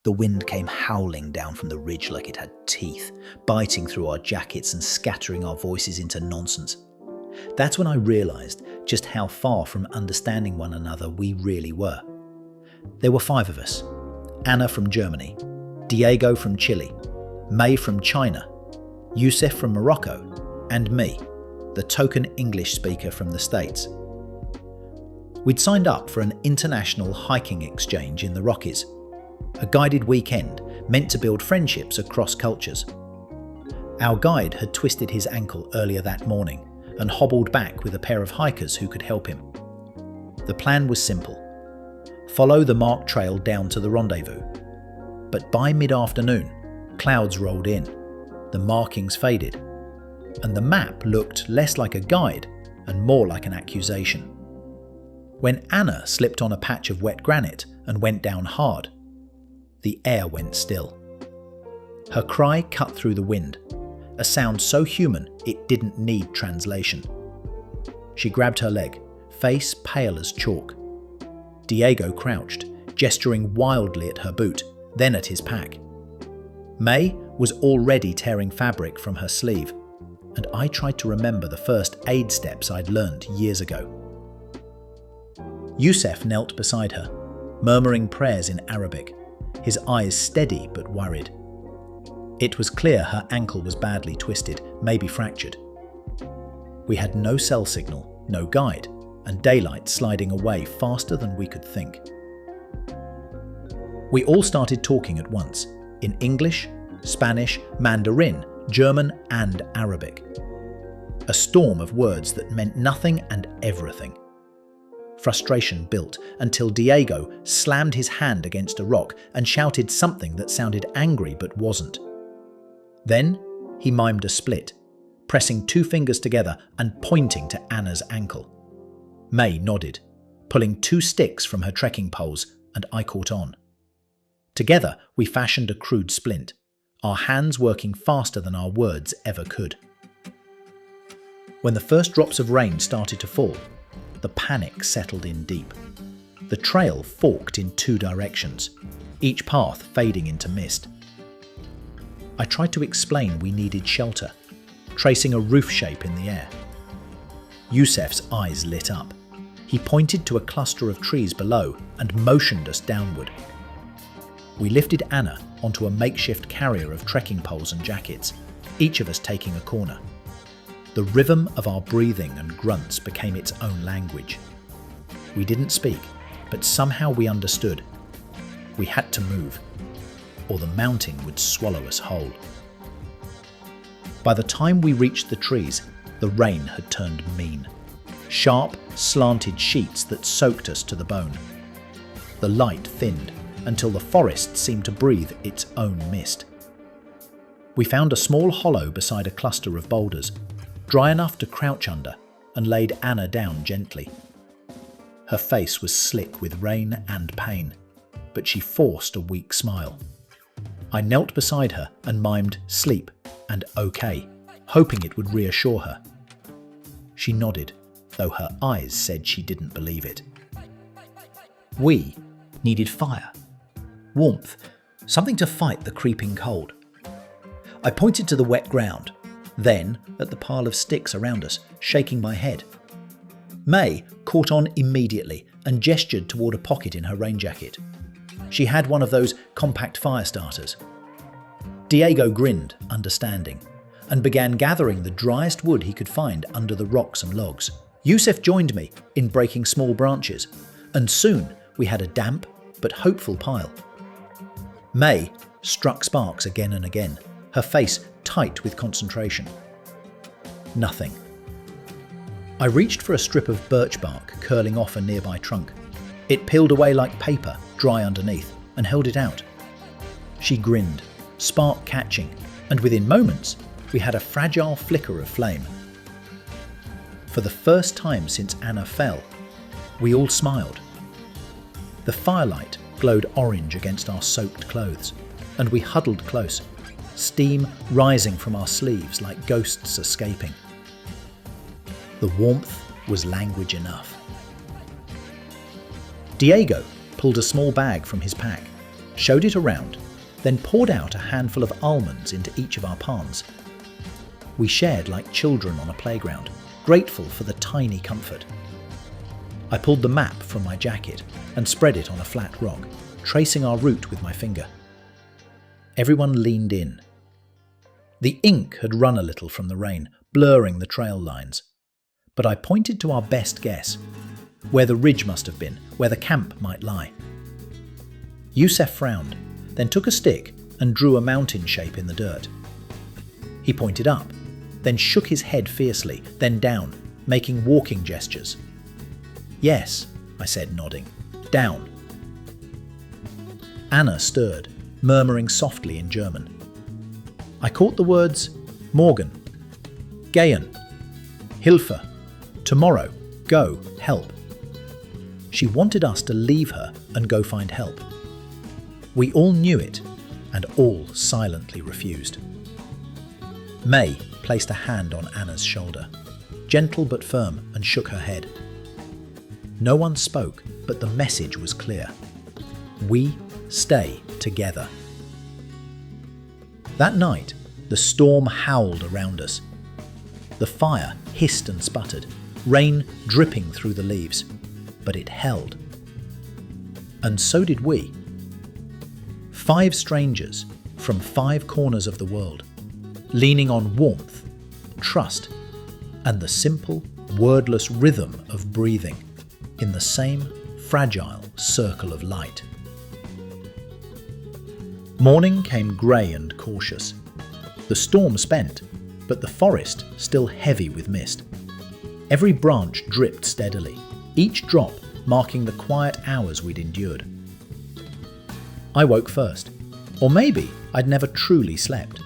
The wind came howling down from the ridge like it had teeth, biting through our jackets and scattering our voices into nonsense. That's when I realised just how far from understanding one another we really were. There were 5 of us: Anna from Germany, Diego from Chile, May from China, Youssef from Morocco, and me, the token English speaker from the States. We'd signed up for an international hiking exchange in the Rockies, a guided weekend meant to build friendships across cultures. Our guide had twisted his ankle earlier that morning and hobbled back with a pair of hikers who could help him. The plan was simple: follow the marked trail down to the rendezvous. But by mid-afternoon, clouds rolled in, the markings faded, and the map looked less like a guide and more like an accusation. When Anna slipped on a patch of wet granite and went down hard, the air went still. Her cry cut through the wind, a sound so human it didn't need translation. She grabbed her leg, face pale as chalk. Diego crouched, gesturing wildly at her boot, then at his pack. May was already tearing fabric from her sleeve, and I tried to remember the first aid steps I'd learned years ago. Youssef knelt beside her, murmuring prayers in Arabic, his eyes steady but worried. It was clear her ankle was badly twisted, maybe fractured. We had no cell signal, no guide, and daylight sliding away faster than we could think. We all started talking at once, in English, Spanish, Mandarin, German, and Arabic. A storm of words that meant nothing and everything. Frustration built until Diego slammed his hand against a rock and shouted something that sounded angry but wasn't. Then he mimed a split, pressing 2 fingers together and pointing to Anna's ankle. May nodded, pulling 2 sticks from her trekking poles, and I caught on. Together we fashioned a crude splint, our hands working faster than our words ever could. When the first drops of rain started to fall, the panic settled in deep. The trail forked in 2 directions, each path fading into mist. I tried to explain we needed shelter, tracing a roof shape in the air. Youssef's eyes lit up. He pointed to a cluster of trees below and motioned us downward. We lifted Anna onto a makeshift carrier of trekking poles and jackets, each of us taking a corner. The rhythm of our breathing and grunts became its own language. We didn't speak, but somehow we understood. We had to move, or the mountain would swallow us whole. By the time we reached the trees, the rain had turned mean. Sharp, slanted sheets that soaked us to the bone. The light thinned until the forest seemed to breathe its own mist. We found a small hollow beside a cluster of boulders, dry enough to crouch under, and laid Anna down gently. Her face was slick with rain and pain, but she forced a weak smile. I knelt beside her and mimed "sleep" and "okay," hoping it would reassure her. She nodded, though her eyes said she didn't believe it. We needed fire, warmth, something to fight the creeping cold. I pointed to the wet ground, then at the pile of sticks around us, shaking my head. May caught on immediately and gestured toward a pocket in her rain jacket. She had one of those compact fire starters. Diego grinned, understanding, and began gathering the driest wood he could find under the rocks and logs. Youssef joined me in breaking small branches, and soon we had a damp but hopeful pile. May struck sparks again and again, her face tight with concentration. Nothing. I reached for a strip of birch bark curling off a nearby trunk. It peeled away like paper, dry underneath, and held it out. She grinned, spark catching, and within moments, we had a fragile flicker of flame. For the first time since Anna fell, we all smiled. The firelight glowed orange against our soaked clothes, and we huddled close, steam rising from our sleeves like ghosts escaping. The warmth was language enough. Diego pulled a small bag from his pack, showed it around, then poured out a handful of almonds into each of our palms. We shared like children on a playground, grateful for the tiny comfort. I pulled the map from my jacket and spread it on a flat rock, tracing our route with my finger. Everyone leaned in. The ink had run a little from the rain, blurring the trail lines. But I pointed to our best guess, where the ridge must have been, where the camp might lie. Youssef frowned, then took a stick and drew a mountain shape in the dirt. He pointed up, then shook his head fiercely, then down, making walking gestures. "Yes," I said, nodding. "Down." Anna stirred, murmuring softly in German. I caught the words Morgen, Gehen, Hilfe, tomorrow, go, help. She wanted us to leave her and go find help. We all knew it, and all silently refused. May placed a hand on Anna's shoulder, gentle but firm, and shook her head. No one spoke, but the message was clear. We stay together. That night, the storm howled around us. The fire hissed and sputtered, rain dripping through the leaves, but it held. And so did we. 5 strangers from 5 corners of the world, leaning on warmth, trust, and the simple, wordless rhythm of breathing in the same fragile circle of light. Morning came grey and cautious. The storm spent, but the forest still heavy with mist. Every branch dripped steadily, each drop marking the quiet hours we'd endured. I woke first, or maybe I'd never truly slept,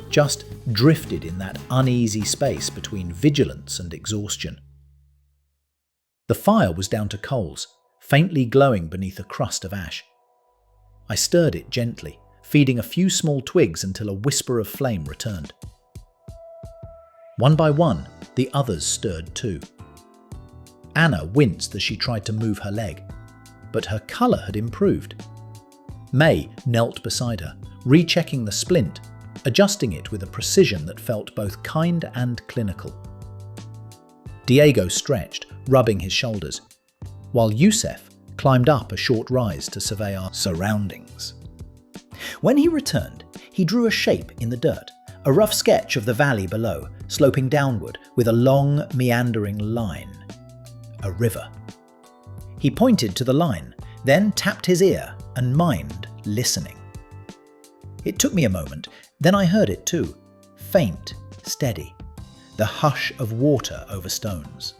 just drifted in that uneasy space between vigilance and exhaustion. The fire was down to coals, faintly glowing beneath a crust of ash. I stirred it gently, feeding a few small twigs until a whisper of flame returned. One by one, the others stirred too. Anna winced as she tried to move her leg, but her colour had improved. May knelt beside her, rechecking the splint, adjusting it with a precision that felt both kind and clinical. Diego stretched, rubbing his shoulders, while Youssef climbed up a short rise to survey our surroundings. When he returned, he drew a shape in the dirt, a rough sketch of the valley below, sloping downward with a long, meandering line. A river. He pointed to the line, then tapped his ear and mimed, listening. It took me a moment, then I heard it too, faint, steady, the hush of water over stones.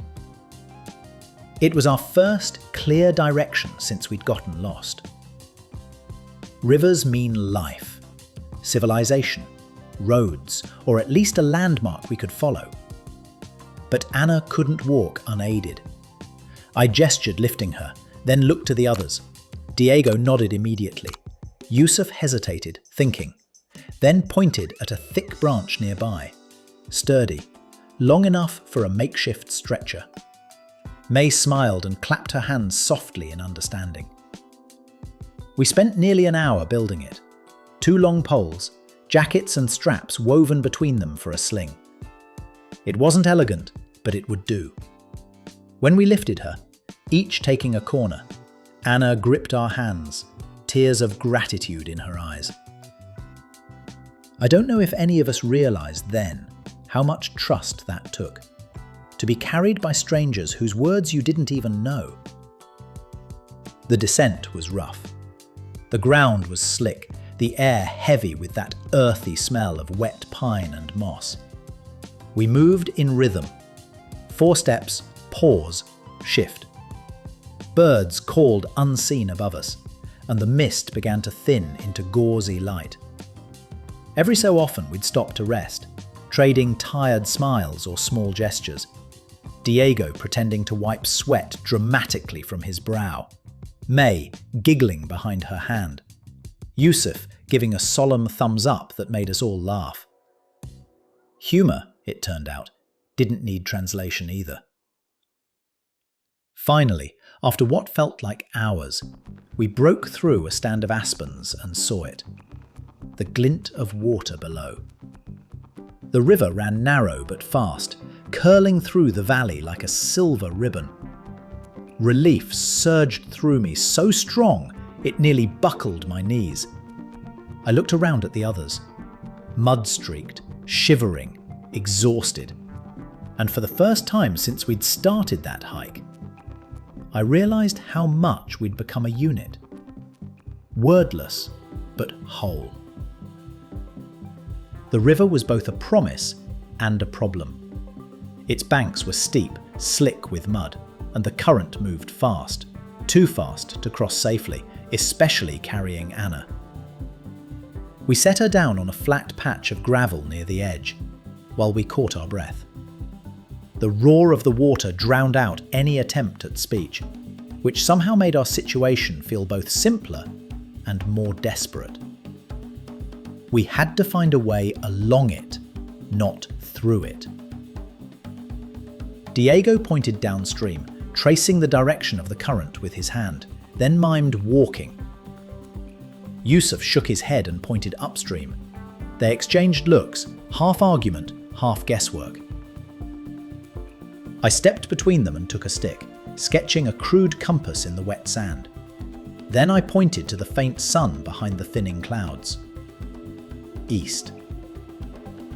It was our first clear direction since we'd gotten lost. Rivers mean life, civilization, roads, or at least a landmark we could follow. But Anna couldn't walk unaided. I gestured, lifting her, then looked to the others. Diego nodded immediately. Youssef hesitated, thinking, then pointed at a thick branch nearby, sturdy, long enough for a makeshift stretcher. May smiled and clapped her hands softly in understanding. We spent nearly an hour building it. 2 long poles, jackets and straps woven between them for a sling. It wasn't elegant, but it would do. When we lifted her, each taking a corner, Anna gripped our hands, tears of gratitude in her eyes. I don't know if any of us realized then how much trust that took. To be carried by strangers whose words you didn't even know. The descent was rough. The ground was slick, the air heavy with that earthy smell of wet pine and moss. We moved in rhythm. 4 steps, pause, shift. Birds called unseen above us, and the mist began to thin into gauzy light. Every so often we'd stop to rest, trading tired smiles or small gestures. Diego pretending to wipe sweat dramatically from his brow. May giggling behind her hand. Youssef giving a solemn thumbs up that made us all laugh. Humour, it turned out, didn't need translation either. Finally, after what felt like hours, we broke through a stand of aspens and saw it. The glint of water below. The river ran narrow but fast, curling through the valley like a silver ribbon. Relief surged through me so strong it nearly buckled my knees. I looked around at the others, mud-streaked, shivering, exhausted. And for the first time since we'd started that hike, I realized how much we'd become a unit. Wordless, but whole. The river was both a promise and a problem. Its banks were steep, slick with mud, and the current moved fast, too fast to cross safely, especially carrying Anna. We set her down on a flat patch of gravel near the edge, while we caught our breath. The roar of the water drowned out any attempt at speech, which somehow made our situation feel both simpler and more desperate. We had to find a way along it, not through it. Diego pointed downstream, tracing the direction of the current with his hand, then mimed walking. Yusuf shook his head and pointed upstream. They exchanged looks, half argument, half guesswork. I stepped between them and took a stick, sketching a crude compass in the wet sand. Then I pointed to the faint sun behind the thinning clouds. East.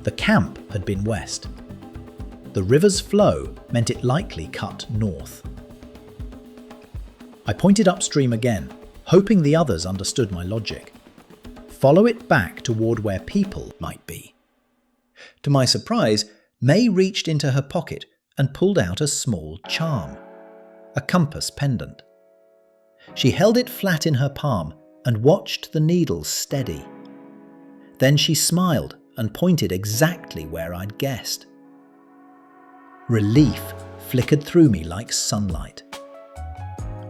The camp had been west. The river's flow meant it likely cut north. I pointed upstream again, hoping the others understood my logic. Follow it back toward where people might be. To my surprise, May reached into her pocket and pulled out a small charm, a compass pendant. She held it flat in her palm and watched the needles steady. Then she smiled and pointed exactly where I'd guessed. Relief flickered through me like sunlight.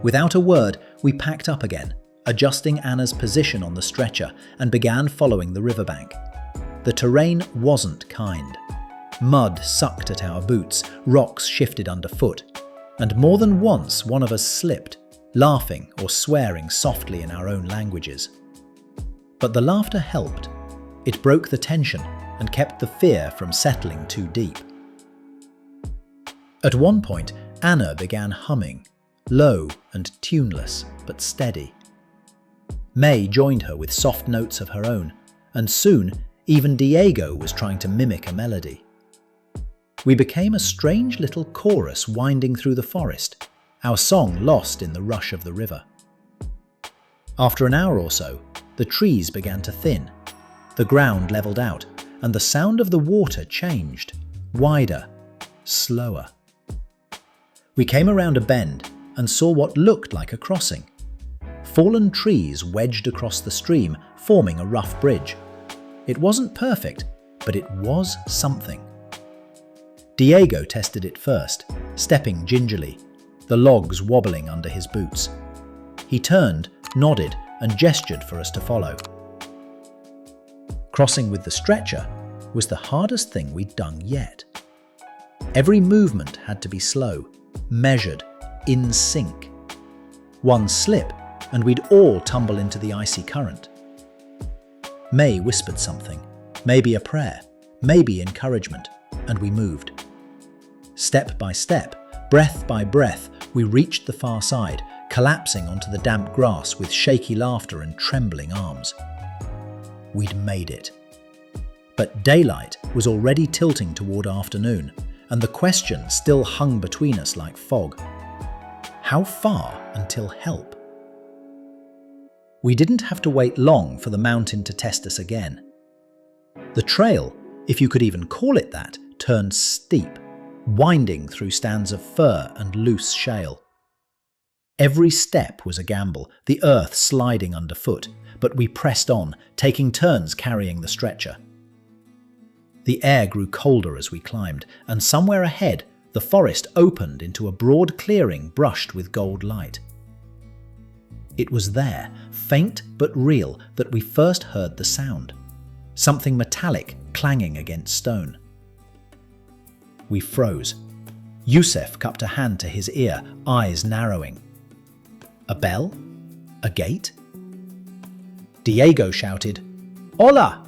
Without a word, we packed up again, adjusting Anna's position on the stretcher, and began following the riverbank. The terrain wasn't kind. Mud sucked at our boots, rocks shifted underfoot, and more than once one of us slipped, laughing or swearing softly in our own languages. But the laughter helped. It broke the tension and kept the fear from settling too deep. At one point, Anna began humming, low and tuneless, but steady. May joined her with soft notes of her own, and soon even Diego was trying to mimic a melody. We became a strange little chorus winding through the forest, our song lost in the rush of the river. After an hour or so, the trees began to thin, the ground leveled out, and the sound of the water changed, wider, slower. We came around a bend and saw what looked like a crossing. Fallen trees wedged across the stream, forming a rough bridge. It wasn't perfect, but it was something. Diego tested it first, stepping gingerly, the logs wobbling under his boots. He turned, nodded, and gestured for us to follow. Crossing with the stretcher was the hardest thing we'd done yet. Every movement had to be slow, measured, in sync. One slip, and we'd all tumble into the icy current. May whispered something, maybe a prayer, maybe encouragement, and we moved. Step by step, breath by breath, we reached the far side, collapsing onto the damp grass with shaky laughter and trembling arms. We'd made it. But daylight was already tilting toward afternoon, and the question still hung between us like fog. How far until help? We didn't have to wait long for the mountain to test us again. The trail, if you could even call it that, turned steep, winding through stands of fir and loose shale. Every step was a gamble, the earth sliding underfoot, but we pressed on, taking turns carrying the stretcher. The air grew colder as we climbed, and somewhere ahead, the forest opened into a broad clearing brushed with gold light. It was there, faint but real, that we first heard the sound. Something metallic clanging against stone. We froze. Yusef cupped a hand to his ear, eyes narrowing. A bell? A gate? Diego shouted, "Hola!"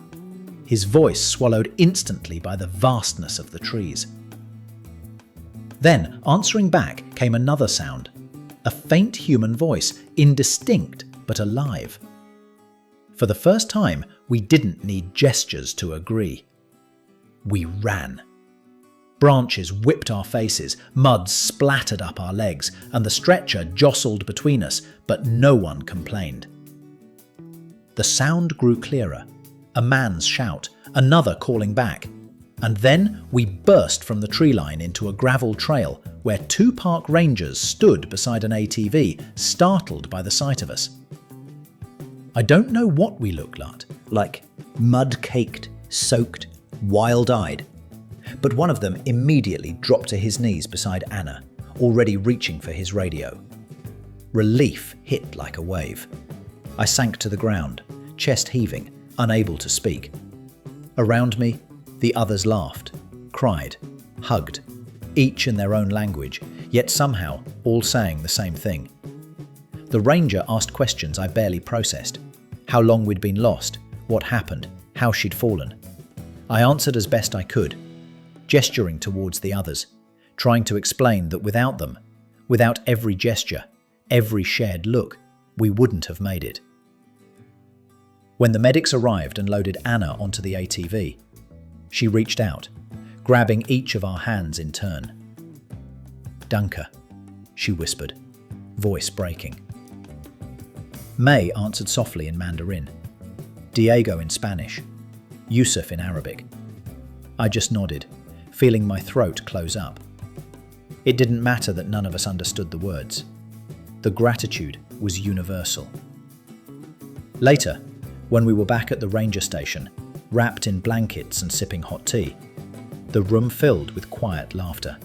his voice swallowed instantly by the vastness of the trees. Then, answering back, came another sound. A faint human voice, indistinct but alive. For the first time, we didn't need gestures to agree. We ran. Branches whipped our faces, mud splattered up our legs, and the stretcher jostled between us, but no one complained. The sound grew clearer. A man's shout, another calling back. And then we burst from the tree line into a gravel trail where two park rangers stood beside an ATV, startled by the sight of us. I don't know what we looked like mud-caked, soaked, wild-eyed. But one of them immediately dropped to his knees beside Anna, already reaching for his radio. Relief hit like a wave. I sank to the ground, chest heaving, unable to speak. Around me, the others laughed, cried, hugged, each in their own language, yet somehow all saying the same thing. The ranger asked questions I barely processed. How long we'd been lost, what happened, how she'd fallen. I answered as best I could, gesturing towards the others, trying to explain that without them, without every gesture, every shared look, we wouldn't have made it. When the medics arrived and loaded Anna onto the ATV, she reached out, grabbing each of our hands in turn. "Danke," she whispered, voice breaking. May answered softly in Mandarin, Diego in Spanish, Yusuf in Arabic. I just nodded, feeling my throat close up. It didn't matter that none of us understood the words. The gratitude was universal. Later, when we were back at the ranger station, wrapped in blankets and sipping hot tea, the room filled with quiet laughter.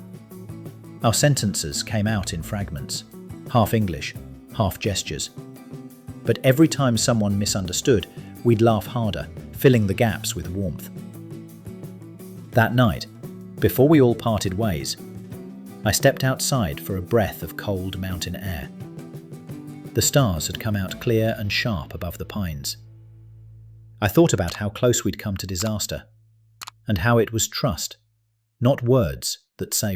Our sentences came out in fragments, half English, half gestures. But every time someone misunderstood, we'd laugh harder, filling the gaps with warmth. That night, before we all parted ways, I stepped outside for a breath of cold mountain air. The stars had come out clear and sharp above the pines. I thought about how close we'd come to disaster, and how it was trust, not words, that saved